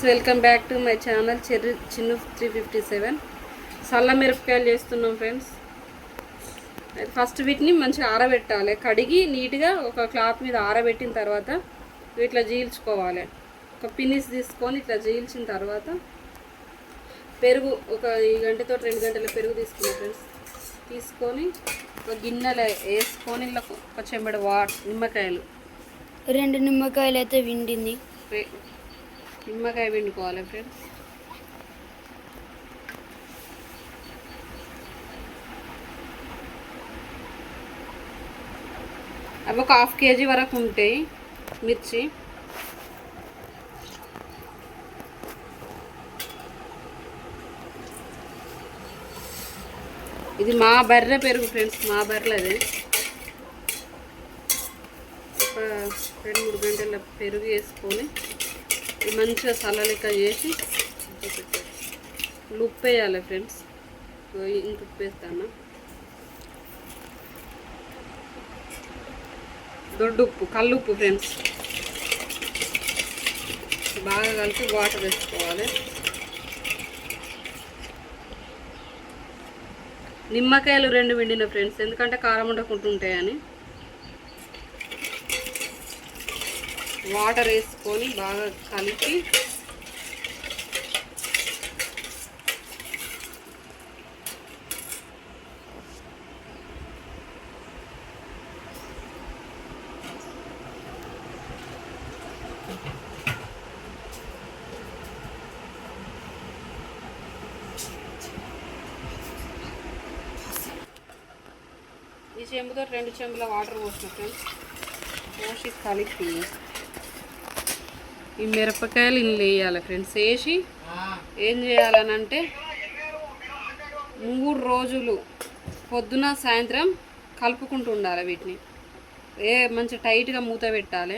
Welcome back to my channel Chinnu 357. సల్ల మిరపకాయలు చేస్తున్నాం ఫ్రెండ్స్. ఫస్ట్ వీటిని మంచిగా ఆరబెట్టాలి. కడిగి నీట్గా ఒక క్లాత్ మీద ఆరబెట్టిన తర్వాత ఇట్లా జీల్చుకోవాలి. ఒక పినిస్ తీసుకొని ఇట్లా జీల్చిన తర్వాత పెరుగు ఒక గంటతో 2 గంటల పెరుగు తీసుకున్నాం ఫ్రెండ్స్. తీసుకొని ఒక గిన్నెలో వేసుకొని ఇలా ఒక చెంబడి నిమ్మకాయలు 2 నిమ్మకాయలు అయితే విండింది. నిమ్మకాయ పిండుకోవాలి ఫ్రెండ్స్. అవి ఒక 1/2 kg వరకు ఉంటాయి మిర్చి. ఇది మా బర్రె పెరుగు ఫ్రెండ్స్, మా బర్రెలది. ఒక 2-3 గంటల పెరుగు వేసుకొని మంచిగా సల్లలిక చేసి ఉప్పు వేయాలి ఫ్రెండ్స్. ఇంక ఉప్పు వేస్తాను, దొడ్డుప్పు, కల్లుప్పు ఫ్రెండ్స్. బాగా కలిపి వాటర్ వేసుకోవాలి. నిమ్మకాయలు 2 పిండిన ఫ్రెండ్స్, ఎందుకంటే కారం ఉండకుంటుంటాయని. వాటర్ వేసుకొని బాగా కలిపి ఈ చెంబుతో 2 చెంబుల వాటర్ పోసిన ఫ్రెండ్స్. పోసి కలిపి ఈ మిరపకాయలు ఇందులో వేయాలి ఫ్రెండ్స్. వేసి ఏం చేయాలనంటే 3 రోజులు పొద్దున సాయంత్రం కలుపుకుంటూ ఉండాలి వీటిని. మంచి టైట్గా మూత పెట్టాలి.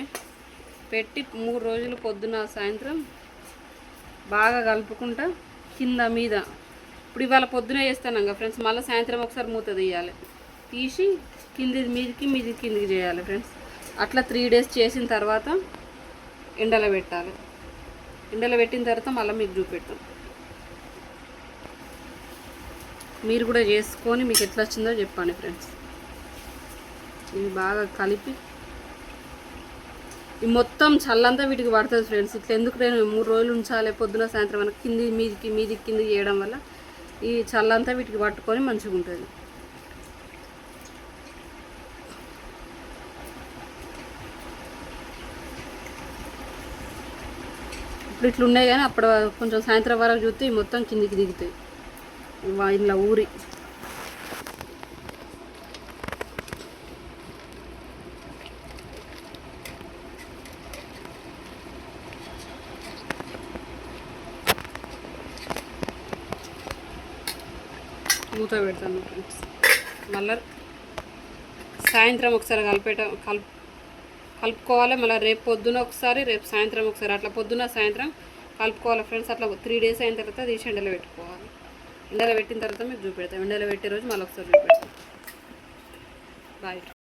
పెట్టి 3 రోజులు పొద్దున సాయంత్రం బాగా కలుపుకుంటా కింద మీద. ఇప్పుడు ఇవాళ పొద్దున చేస్తాను కదా ఫ్రెండ్స్, మళ్ళీ సాయంత్రం ఒకసారి మూత తీయాలి. తీసి మీదికి కిందికి చేయాలి ఫ్రెండ్స్. అట్లా 3 డేస్ చేసిన తర్వాత ఎండలో పెట్టాలి. ఎండలో పెట్టిన తర్వాత మళ్ళీ మీకు చూపెడతాం. మీరు కూడా చేసుకొని మీకు ఎట్లా వచ్చిందో చెప్పండి ఫ్రెండ్స్. ఇవి బాగా కలిపి ఈ మొత్తం చల్లంతా వీటికి పడుతుంది ఫ్రెండ్స్. ఇట్లా ఎందుకు నేను 3 రోజులు ఉంచాలి పొద్దున సాయంత్రం మనకు మీదికి కిందికి చేయడం వల్ల ఈ చల్లంతా వీటికి పట్టుకొని మంచిగా ఉంటుంది. ఇప్పుడు ఇట్లా ఉన్నాయి కానీ అప్పుడు కొంచెం సాయంత్రం వరకు చూస్తే మొత్తం కిందికి దిగుతాయి ఇలా ఊరి. మూత పెడతాను ఫ్రెండ్స్. మళ్ళీ సాయంత్రం ఒకసారి కలుపుకోవాలి. మళ్ళీ రేపు పొద్దున ఒకసారి, రేపు సాయంత్రం ఒకసారి, అట్లా పొద్దున సాయంత్రం కలుపుకోవాలి ఫ్రెండ్స్. అట్లా 3 డేస్ అయిన తర్వాత తీసి ఎండలో పెట్టుకోవాలి. ఎండలో పెట్టిన తర్వాత మీకు చూపెడతాం. ఎండలో పెట్టే రోజు మళ్ళీ ఒకసారి చూపెడతాం. బాయ్.